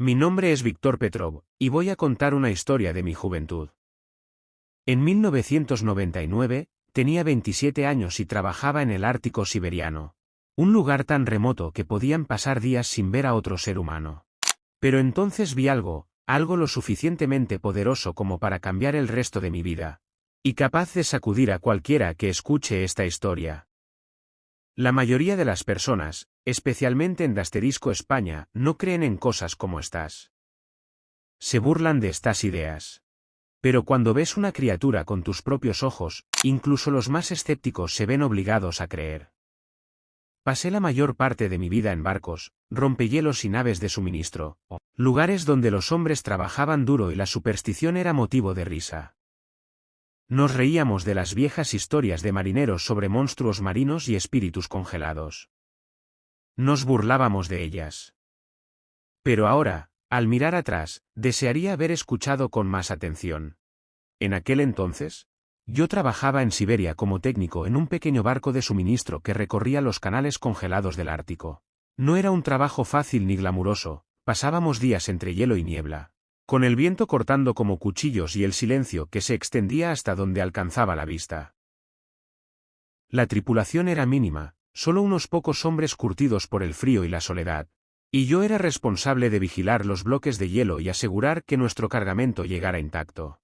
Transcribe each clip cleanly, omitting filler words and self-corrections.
Mi nombre es Víctor Petrov, y voy a contar una historia de mi juventud. En 1999, tenía 27 años y trabajaba en el Ártico siberiano. Un lugar tan remoto que podían pasar días sin ver a otro ser humano. Pero entonces vi algo lo suficientemente poderoso como para cambiar el resto de mi vida. Y capaz de sacudir a cualquiera que escuche esta historia. La mayoría de las personas, especialmente en Dasterisco España, no creen en cosas como estas. Se burlan de estas ideas. Pero cuando ves una criatura con tus propios ojos, incluso los más escépticos se ven obligados a creer. Pasé la mayor parte de mi vida en barcos, rompehielos y naves de suministro, lugares donde los hombres trabajaban duro y la superstición era motivo de risa. Nos reíamos de las viejas historias de marineros sobre monstruos marinos y espíritus congelados. Nos burlábamos de ellas. Pero ahora, al mirar atrás, desearía haber escuchado con más atención. En aquel entonces, yo trabajaba en Siberia como técnico en un pequeño barco de suministro que recorría los canales congelados del Ártico. No era un trabajo fácil ni glamuroso, pasábamos días entre hielo y niebla, con el viento cortando como cuchillos y el silencio que se extendía hasta donde alcanzaba la vista. La tripulación era mínima, solo unos pocos hombres curtidos por el frío y la soledad, y yo era responsable de vigilar los bloques de hielo y asegurar que nuestro cargamento llegara intacto.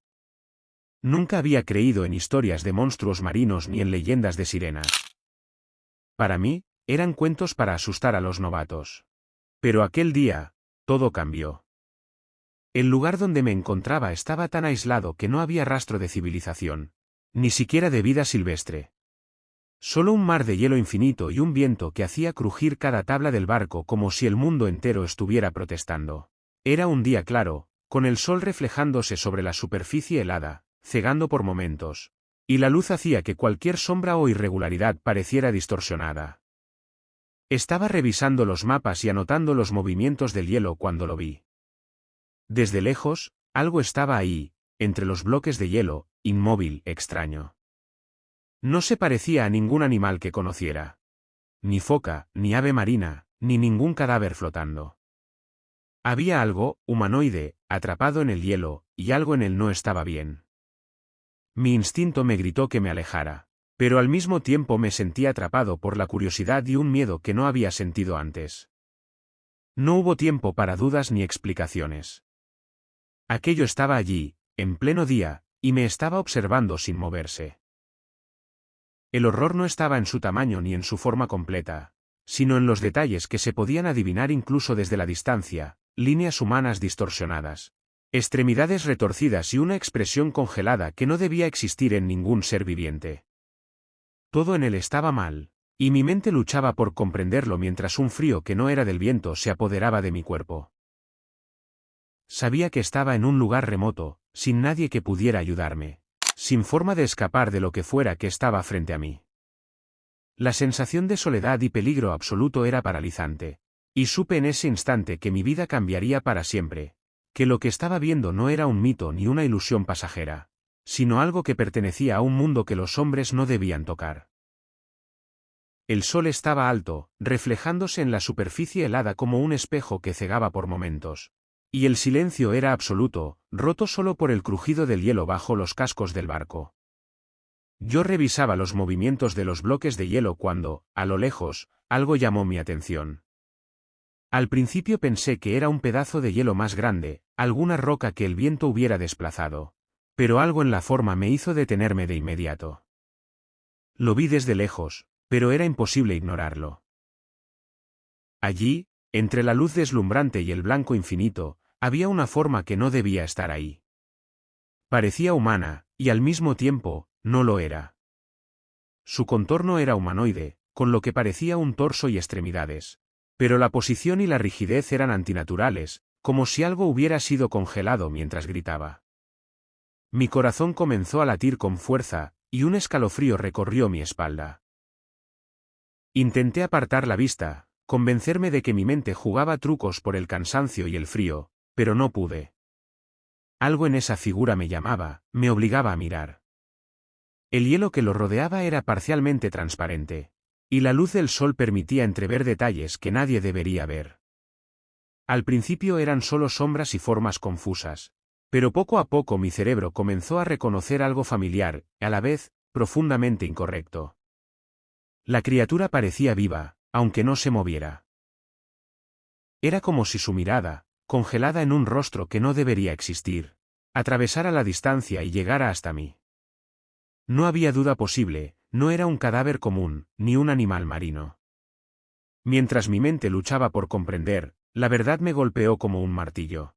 Nunca había creído en historias de monstruos marinos ni en leyendas de sirenas. Para mí, eran cuentos para asustar a los novatos. Pero aquel día, todo cambió. El lugar donde me encontraba estaba tan aislado que no había rastro de civilización, ni siquiera de vida silvestre. Solo un mar de hielo infinito y un viento que hacía crujir cada tabla del barco como si el mundo entero estuviera protestando. Era un día claro, con el sol reflejándose sobre la superficie helada, cegando por momentos, y la luz hacía que cualquier sombra o irregularidad pareciera distorsionada. Estaba revisando los mapas y anotando los movimientos del hielo cuando lo vi. Desde lejos, algo estaba ahí, entre los bloques de hielo, inmóvil, extraño. No se parecía a ningún animal que conociera. Ni foca, ni ave marina, ni ningún cadáver flotando. Había algo, humanoide, atrapado en el hielo, y algo en él no estaba bien. Mi instinto me gritó que me alejara, pero al mismo tiempo me sentí atrapado por la curiosidad y un miedo que no había sentido antes. No hubo tiempo para dudas ni explicaciones. Aquello estaba allí, en pleno día, y me estaba observando sin moverse. El horror no estaba en su tamaño ni en su forma completa, sino en los detalles que se podían adivinar incluso desde la distancia, líneas humanas distorsionadas, extremidades retorcidas y una expresión congelada que no debía existir en ningún ser viviente. Todo en él estaba mal, y mi mente luchaba por comprenderlo mientras un frío que no era del viento se apoderaba de mi cuerpo. Sabía que estaba en un lugar remoto, sin nadie que pudiera ayudarme, sin forma de escapar de lo que fuera que estaba frente a mí. La sensación de soledad y peligro absoluto era paralizante, y supe en ese instante que mi vida cambiaría para siempre, que lo que estaba viendo no era un mito ni una ilusión pasajera, sino algo que pertenecía a un mundo que los hombres no debían tocar. El sol estaba alto, reflejándose en la superficie helada como un espejo que cegaba por momentos. Y el silencio era absoluto, roto solo por el crujido del hielo bajo los cascos del barco. Yo revisaba los movimientos de los bloques de hielo cuando, a lo lejos, algo llamó mi atención. Al principio pensé que era un pedazo de hielo más grande, alguna roca que el viento hubiera desplazado. Pero algo en la forma me hizo detenerme de inmediato. Lo vi desde lejos, pero era imposible ignorarlo. Allí, entre la luz deslumbrante y el blanco infinito, había una forma que no debía estar ahí. Parecía humana, y al mismo tiempo, no lo era. Su contorno era humanoide, con lo que parecía un torso y extremidades. Pero la posición y la rigidez eran antinaturales, como si algo hubiera sido congelado mientras gritaba. Mi corazón comenzó a latir con fuerza, y un escalofrío recorrió mi espalda. Intenté apartar la vista, convencerme de que mi mente jugaba trucos por el cansancio y el frío, pero no pude. Algo en esa figura me llamaba, me obligaba a mirar. El hielo que lo rodeaba era parcialmente transparente, y la luz del sol permitía entrever detalles que nadie debería ver. Al principio eran solo sombras y formas confusas. Pero poco a poco mi cerebro comenzó a reconocer algo familiar, a la vez, profundamente incorrecto. La criatura parecía viva, aunque no se moviera. Era como si su mirada, congelada en un rostro que no debería existir, atravesara la distancia y llegara hasta mí. No había duda posible, no era un cadáver común, ni un animal marino. Mientras mi mente luchaba por comprender, la verdad me golpeó como un martillo.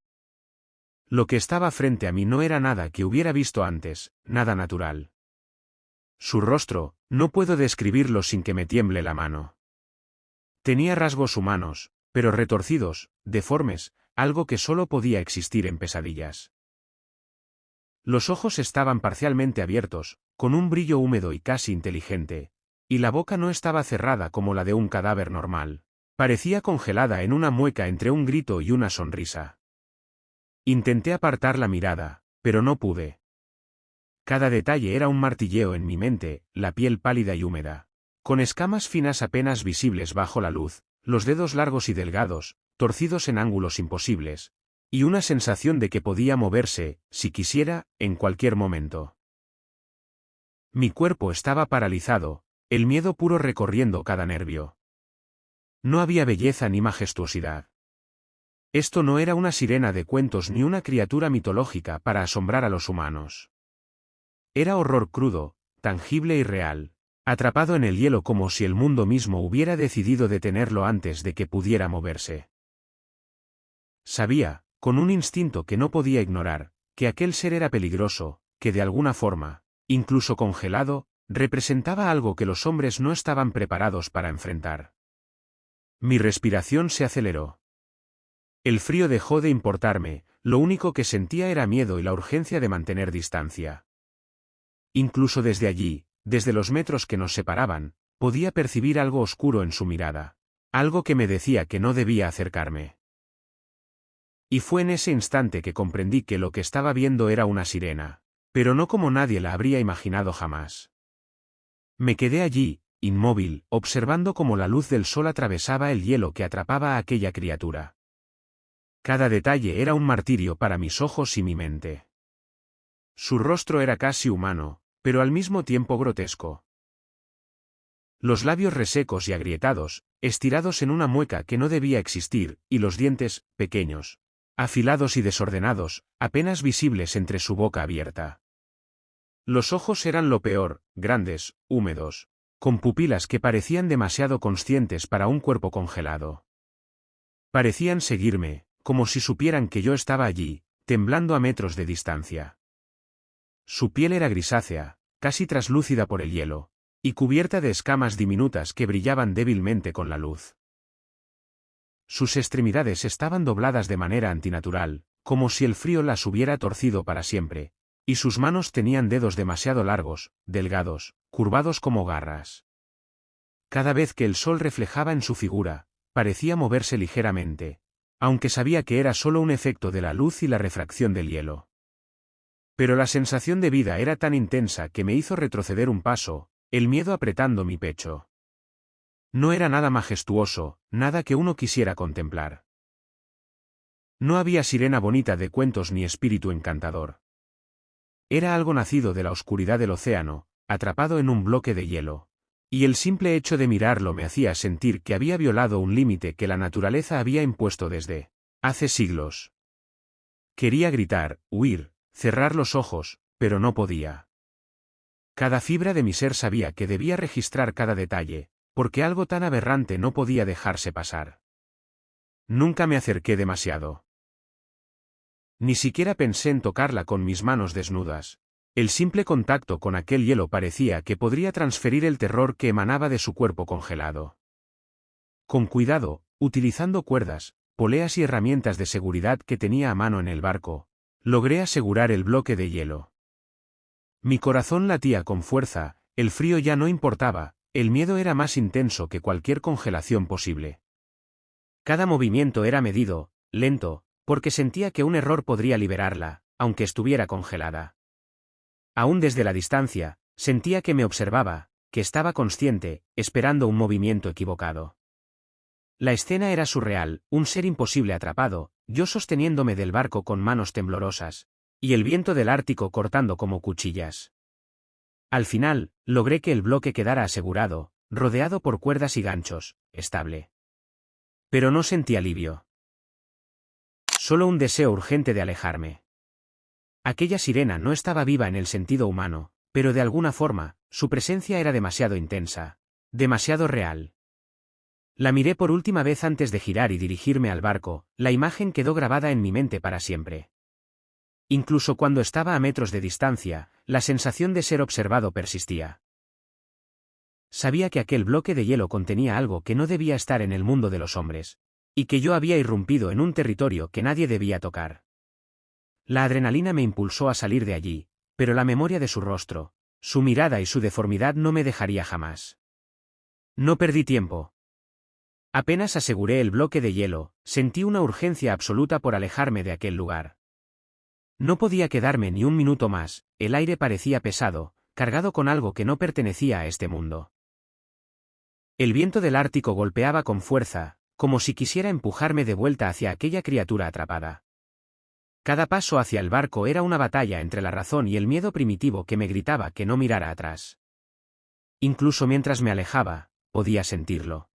Lo que estaba frente a mí no era nada que hubiera visto antes, nada natural. Su rostro, no puedo describirlo sin que me tiemble la mano. Tenía rasgos humanos, pero retorcidos, deformes, algo que solo podía existir en pesadillas. Los ojos estaban parcialmente abiertos, con un brillo húmedo y casi inteligente, y la boca no estaba cerrada como la de un cadáver normal. Parecía congelada en una mueca entre un grito y una sonrisa. Intenté apartar la mirada, pero no pude. Cada detalle era un martilleo en mi mente, la piel pálida y húmeda, con escamas finas apenas visibles bajo la luz, los dedos largos y delgados, torcidos en ángulos imposibles, y una sensación de que podía moverse, si quisiera, en cualquier momento. Mi cuerpo estaba paralizado, el miedo puro recorriendo cada nervio. No había belleza ni majestuosidad. Esto no era una sirena de cuentos ni una criatura mitológica para asombrar a los humanos. Era horror crudo, tangible y real, atrapado en el hielo como si el mundo mismo hubiera decidido detenerlo antes de que pudiera moverse. Sabía, con un instinto que no podía ignorar, que aquel ser era peligroso, que de alguna forma, incluso congelado, representaba algo que los hombres no estaban preparados para enfrentar. Mi respiración se aceleró. El frío dejó de importarme, lo único que sentía era miedo y la urgencia de mantener distancia. Incluso desde allí, desde los metros que nos separaban, podía percibir algo oscuro en su mirada, algo que me decía que no debía acercarme. Y fue en ese instante que comprendí que lo que estaba viendo era una sirena, pero no como nadie la habría imaginado jamás. Me quedé allí, inmóvil, observando cómo la luz del sol atravesaba el hielo que atrapaba a aquella criatura. Cada detalle era un martirio para mis ojos y mi mente. Su rostro era casi humano, pero al mismo tiempo grotesco. Los labios resecos y agrietados, estirados en una mueca que no debía existir, y los dientes, pequeños, afilados y desordenados, apenas visibles entre su boca abierta. Los ojos eran lo peor, grandes, húmedos, con pupilas que parecían demasiado conscientes para un cuerpo congelado. Parecían seguirme, como si supieran que yo estaba allí, temblando a metros de distancia. Su piel era grisácea, casi traslúcida por el hielo, y cubierta de escamas diminutas que brillaban débilmente con la luz. Sus extremidades estaban dobladas de manera antinatural, como si el frío las hubiera torcido para siempre, y sus manos tenían dedos demasiado largos, delgados, curvados como garras. Cada vez que el sol reflejaba en su figura, parecía moverse ligeramente, aunque sabía que era solo un efecto de la luz y la refracción del hielo. Pero la sensación de vida era tan intensa que me hizo retroceder un paso, el miedo apretando mi pecho. No era nada majestuoso, nada que uno quisiera contemplar. No había sirena bonita de cuentos ni espíritu encantador. Era algo nacido de la oscuridad del océano, atrapado en un bloque de hielo. Y el simple hecho de mirarlo me hacía sentir que había violado un límite que la naturaleza había impuesto desde hace siglos. Quería gritar, huir, cerrar los ojos, pero no podía. Cada fibra de mi ser sabía que debía registrar cada detalle, porque algo tan aberrante no podía dejarse pasar. Nunca me acerqué demasiado. Ni siquiera pensé en tocarla con mis manos desnudas. El simple contacto con aquel hielo parecía que podría transferir el terror que emanaba de su cuerpo congelado. Con cuidado, utilizando cuerdas, poleas y herramientas de seguridad que tenía a mano en el barco, logré asegurar el bloque de hielo. Mi corazón latía con fuerza, el frío ya no importaba, el miedo era más intenso que cualquier congelación posible. Cada movimiento era medido, lento, porque sentía que un error podría liberarla, aunque estuviera congelada. Aún desde la distancia, sentía que me observaba, que estaba consciente, esperando un movimiento equivocado. La escena era surreal, un ser imposible atrapado, yo sosteniéndome del barco con manos temblorosas, y el viento del Ártico cortando como cuchillas. Al final, logré que el bloque quedara asegurado, rodeado por cuerdas y ganchos, estable. Pero no sentí alivio. Solo un deseo urgente de alejarme. Aquella sirena no estaba viva en el sentido humano, pero de alguna forma, su presencia era demasiado intensa, demasiado real. La miré por última vez antes de girar y dirigirme al barco, la imagen quedó grabada en mi mente para siempre. Incluso cuando estaba a metros de distancia, la sensación de ser observado persistía. Sabía que aquel bloque de hielo contenía algo que no debía estar en el mundo de los hombres, y que yo había irrumpido en un territorio que nadie debía tocar. La adrenalina me impulsó a salir de allí, pero la memoria de su rostro, su mirada y su deformidad no me dejaría jamás. No perdí tiempo. Apenas aseguré el bloque de hielo, sentí una urgencia absoluta por alejarme de aquel lugar. No podía quedarme ni un minuto más, el aire parecía pesado, cargado con algo que no pertenecía a este mundo. El viento del Ártico golpeaba con fuerza, como si quisiera empujarme de vuelta hacia aquella criatura atrapada. Cada paso hacia el barco era una batalla entre la razón y el miedo primitivo que me gritaba que no mirara atrás. Incluso mientras me alejaba, podía sentirlo.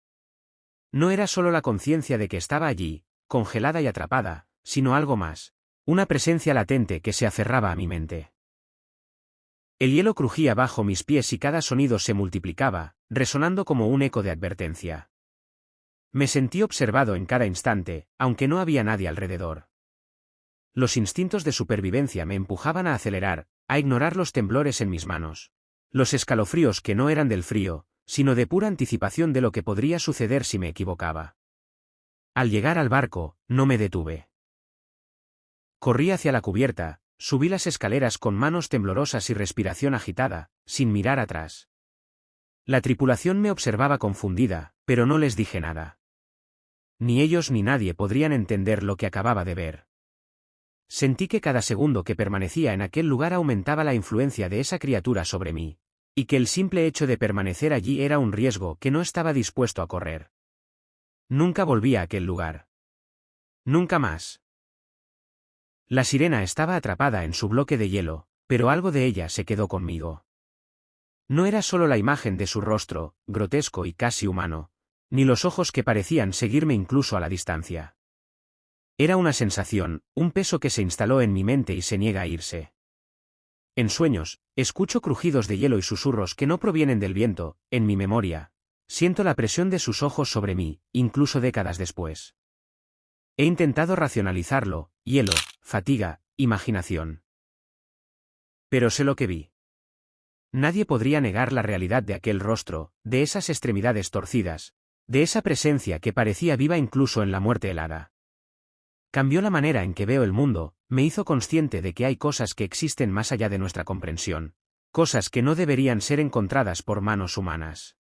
No era solo la conciencia de que estaba allí, congelada y atrapada, sino algo más, una presencia latente que se aferraba a mi mente. El hielo crujía bajo mis pies y cada sonido se multiplicaba, resonando como un eco de advertencia. Me sentí observado en cada instante, aunque no había nadie alrededor. Los instintos de supervivencia me empujaban a acelerar, a ignorar los temblores en mis manos. Los escalofríos que no eran del frío, sino de pura anticipación de lo que podría suceder si me equivocaba. Al llegar al barco, no me detuve. Corrí hacia la cubierta, subí las escaleras con manos temblorosas y respiración agitada, sin mirar atrás. La tripulación me observaba confundida, pero no les dije nada. Ni ellos ni nadie podrían entender lo que acababa de ver. Sentí que cada segundo que permanecía en aquel lugar aumentaba la influencia de esa criatura sobre mí, y que el simple hecho de permanecer allí era un riesgo que no estaba dispuesto a correr. Nunca volví a aquel lugar. Nunca más. La sirena estaba atrapada en su bloque de hielo, pero algo de ella se quedó conmigo. No era solo la imagen de su rostro, grotesco y casi humano, ni los ojos que parecían seguirme incluso a la distancia. Era una sensación, un peso que se instaló en mi mente y se niega a irse. En sueños, escucho crujidos de hielo y susurros que no provienen del viento, en mi memoria. Siento la presión de sus ojos sobre mí, incluso décadas después. He intentado racionalizarlo, hielo, fatiga, imaginación. Pero sé lo que vi. Nadie podría negar la realidad de aquel rostro, de esas extremidades torcidas, de esa presencia que parecía viva incluso en la muerte helada. Cambió la manera en que veo el mundo, me hizo consciente de que hay cosas que existen más allá de nuestra comprensión, cosas que no deberían ser encontradas por manos humanas.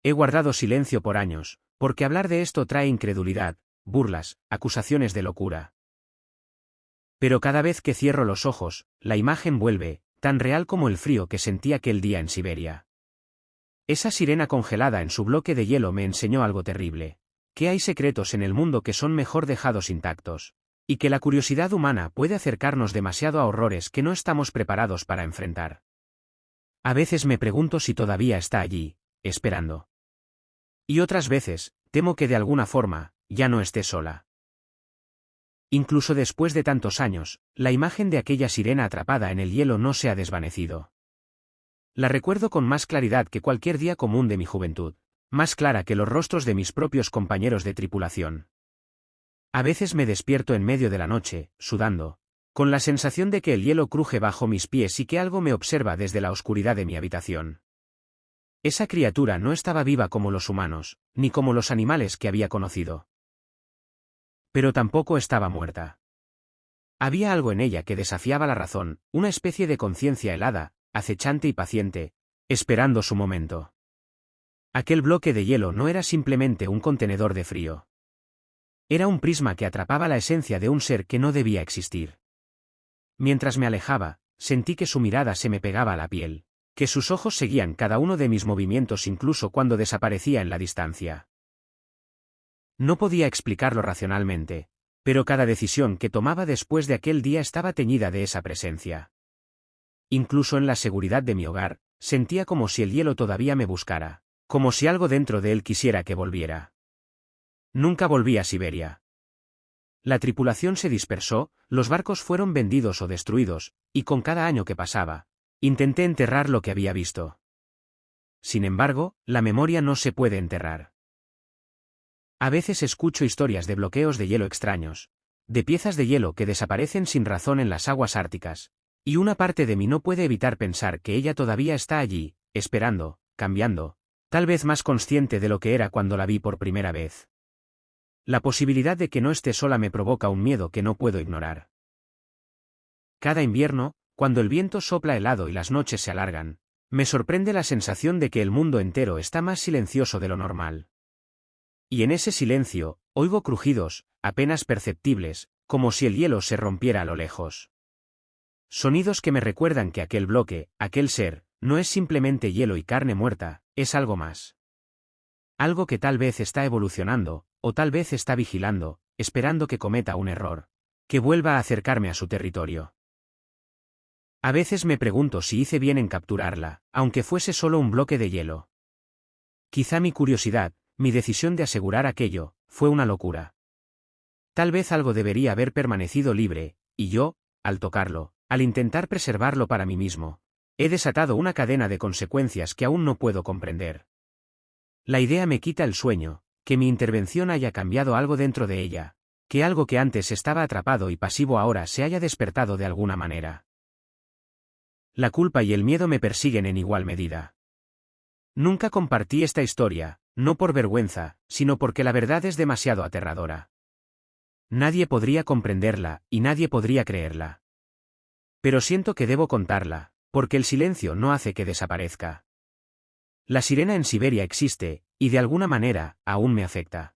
He guardado silencio por años, porque hablar de esto trae incredulidad, burlas, acusaciones de locura. Pero cada vez que cierro los ojos, la imagen vuelve, tan real como el frío que sentí aquel día en Siberia. Esa sirena congelada en su bloque de hielo me enseñó algo terrible. Que hay secretos en el mundo que son mejor dejados intactos, y que la curiosidad humana puede acercarnos demasiado a horrores que no estamos preparados para enfrentar. A veces me pregunto si todavía está allí, esperando. Y otras veces, temo que de alguna forma, ya no esté sola. Incluso después de tantos años, la imagen de aquella sirena atrapada en el hielo no se ha desvanecido. La recuerdo con más claridad que cualquier día común de mi juventud. Más clara que los rostros de mis propios compañeros de tripulación. A veces me despierto en medio de la noche, sudando, con la sensación de que el hielo cruje bajo mis pies y que algo me observa desde la oscuridad de mi habitación. Esa criatura no estaba viva como los humanos, ni como los animales que había conocido. Pero tampoco estaba muerta. Había algo en ella que desafiaba la razón, una especie de conciencia helada, acechante y paciente, esperando su momento. Aquel bloque de hielo no era simplemente un contenedor de frío. Era un prisma que atrapaba la esencia de un ser que no debía existir. Mientras me alejaba, sentí que su mirada se me pegaba a la piel, que sus ojos seguían cada uno de mis movimientos incluso cuando desaparecía en la distancia. No podía explicarlo racionalmente, pero cada decisión que tomaba después de aquel día estaba teñida de esa presencia. Incluso en la seguridad de mi hogar, sentía como si el hielo todavía me buscara, como si algo dentro de él quisiera que volviera. Nunca volví a Siberia. La tripulación se dispersó, los barcos fueron vendidos o destruidos, y con cada año que pasaba, intenté enterrar lo que había visto. Sin embargo, la memoria no se puede enterrar. A veces escucho historias de bloqueos de hielo extraños, de piezas de hielo que desaparecen sin razón en las aguas árticas, y una parte de mí no puede evitar pensar que ella todavía está allí, esperando, cambiando, tal vez más consciente de lo que era cuando la vi por primera vez. La posibilidad de que no esté sola me provoca un miedo que no puedo ignorar. Cada invierno, cuando el viento sopla helado y las noches se alargan, me sorprende la sensación de que el mundo entero está más silencioso de lo normal. Y en ese silencio, oigo crujidos, apenas perceptibles, como si el hielo se rompiera a lo lejos. Sonidos que me recuerdan que aquel bloque, aquel ser, no es simplemente hielo y carne muerta, es algo más. Algo que tal vez está evolucionando, o tal vez está vigilando, esperando que cometa un error, que vuelva a acercarme a su territorio. A veces me pregunto si hice bien en capturarla, aunque fuese solo un bloque de hielo. Quizá mi curiosidad, mi decisión de asegurar aquello, fue una locura. Tal vez algo debería haber permanecido libre, y yo, al tocarlo, al intentar preservarlo para mí mismo, he desatado una cadena de consecuencias que aún no puedo comprender. La idea me quita el sueño, que mi intervención haya cambiado algo dentro de ella, que algo que antes estaba atrapado y pasivo ahora se haya despertado de alguna manera. La culpa y el miedo me persiguen en igual medida. Nunca compartí esta historia, no por vergüenza, sino porque la verdad es demasiado aterradora. Nadie podría comprenderla, y nadie podría creerla. Pero siento que debo contarla, porque el silencio no hace que desaparezca. La sirena en Siberia existe, y de alguna manera, aún me afecta.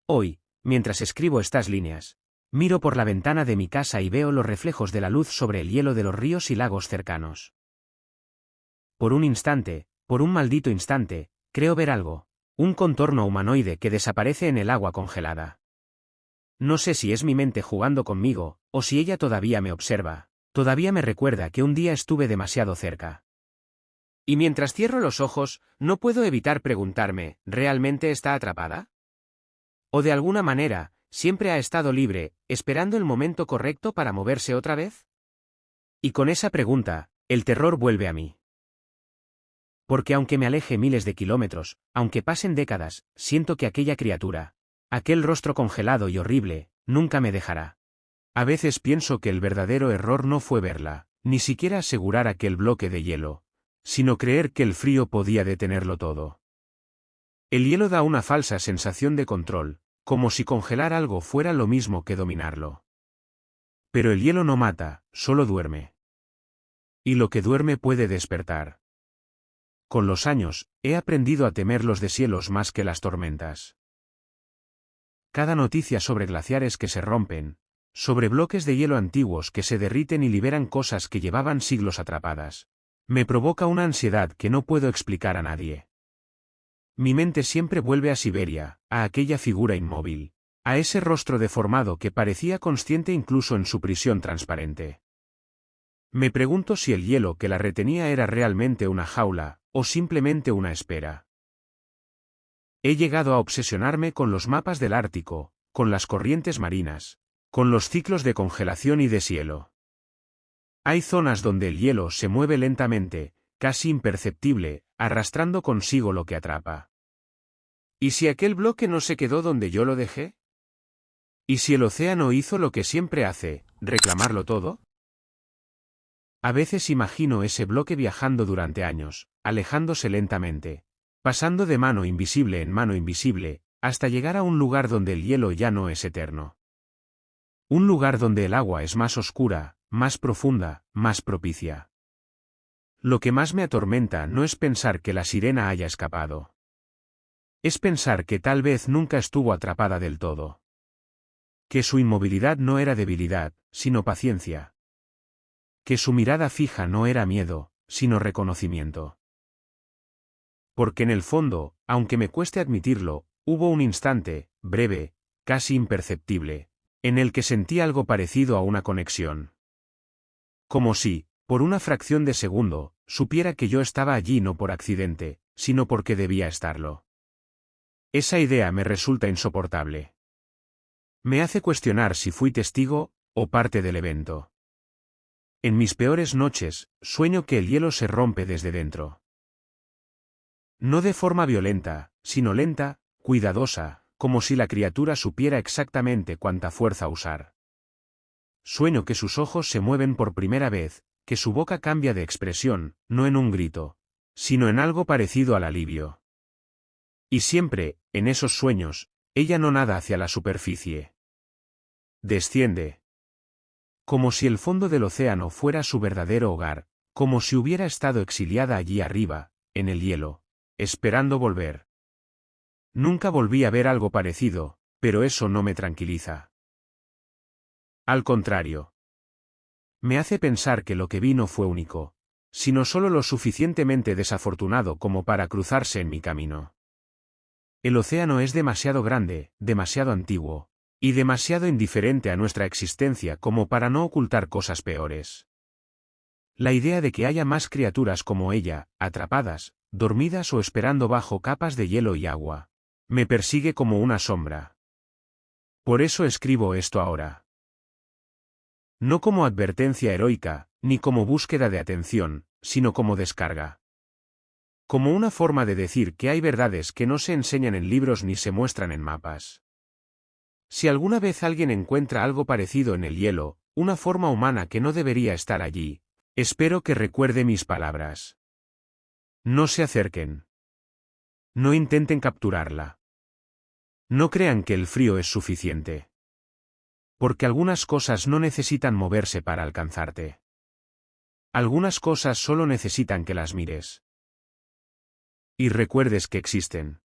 Hoy, mientras escribo estas líneas, miro por la ventana de mi casa y veo los reflejos de la luz sobre el hielo de los ríos y lagos cercanos. Por un instante, por un maldito instante, creo ver algo, un contorno humanoide que desaparece en el agua congelada. No sé si es mi mente jugando conmigo, o si ella todavía me observa, todavía me recuerda que un día estuve demasiado cerca. Y mientras cierro los ojos, no puedo evitar preguntarme, ¿realmente está atrapada? ¿O de alguna manera, siempre ha estado libre, esperando el momento correcto para moverse otra vez? Y con esa pregunta, el terror vuelve a mí. Porque aunque me aleje miles de kilómetros, aunque pasen décadas, siento que aquella criatura, aquel rostro congelado y horrible, nunca me dejará. A veces pienso que el verdadero error no fue verla, ni siquiera asegurar aquel bloque de hielo, sino creer que el frío podía detenerlo todo. El hielo da una falsa sensación de control, como si congelar algo fuera lo mismo que dominarlo. Pero el hielo no mata, solo duerme. Y lo que duerme puede despertar. Con los años, he aprendido a temer los deshielos más que las tormentas. Cada noticia sobre glaciares que se rompen, sobre bloques de hielo antiguos que se derriten y liberan cosas que llevaban siglos atrapadas, me provoca una ansiedad que no puedo explicar a nadie. Mi mente siempre vuelve a Siberia, a aquella figura inmóvil, a ese rostro deformado que parecía consciente incluso en su prisión transparente. Me pregunto si el hielo que la retenía era realmente una jaula, o simplemente una espera. He llegado a obsesionarme con los mapas del Ártico, con las corrientes marinas, con los ciclos de congelación y deshielo. Hay zonas donde el hielo se mueve lentamente, casi imperceptible, arrastrando consigo lo que atrapa. ¿Y si aquel bloque no se quedó donde yo lo dejé? ¿Y si el océano hizo lo que siempre hace, reclamarlo todo? A veces imagino ese bloque viajando durante años, alejándose lentamente, pasando de mano invisible en mano invisible, hasta llegar a un lugar donde el hielo ya no es eterno. Un lugar donde el agua es más oscura, más profunda, más propicia. Lo que más me atormenta no es pensar que la sirena haya escapado. Es pensar que tal vez nunca estuvo atrapada del todo. Que su inmovilidad no era debilidad, sino paciencia. Que su mirada fija no era miedo, sino reconocimiento. Porque en el fondo, aunque me cueste admitirlo, hubo un instante, breve, casi imperceptible, en el que sentí algo parecido a una conexión. Como si, por una fracción de segundo, supiera que yo estaba allí no por accidente, sino porque debía estarlo. Esa idea me resulta insoportable. Me hace cuestionar si fui testigo o parte del evento. En mis peores noches, sueño que el hielo se rompe desde dentro. No de forma violenta, sino lenta, cuidadosa, como si la criatura supiera exactamente cuánta fuerza usar. Sueño que sus ojos se mueven por primera vez, que su boca cambia de expresión, no en un grito, sino en algo parecido al alivio. Y siempre, en esos sueños, ella no nada hacia la superficie. Desciende. Como si el fondo del océano fuera su verdadero hogar, como si hubiera estado exiliada allí arriba, en el hielo, esperando volver. Nunca volví a ver algo parecido, pero eso no me tranquiliza. Al contrario. Me hace pensar que lo que vi no fue único, sino solo lo suficientemente desafortunado como para cruzarse en mi camino. El océano es demasiado grande, demasiado antiguo, y demasiado indiferente a nuestra existencia como para no ocultar cosas peores. La idea de que haya más criaturas como ella, atrapadas, dormidas o esperando bajo capas de hielo y agua, me persigue como una sombra. Por eso escribo esto ahora. No como advertencia heroica, ni como búsqueda de atención, sino como descarga. Como una forma de decir que hay verdades que no se enseñan en libros ni se muestran en mapas. Si alguna vez alguien encuentra algo parecido en el hielo, una forma humana que no debería estar allí, espero que recuerde mis palabras. No se acerquen. No intenten capturarla. No crean que el frío es suficiente. Porque algunas cosas no necesitan moverse para alcanzarte. Algunas cosas solo necesitan que las mires. Y recuerdes que existen.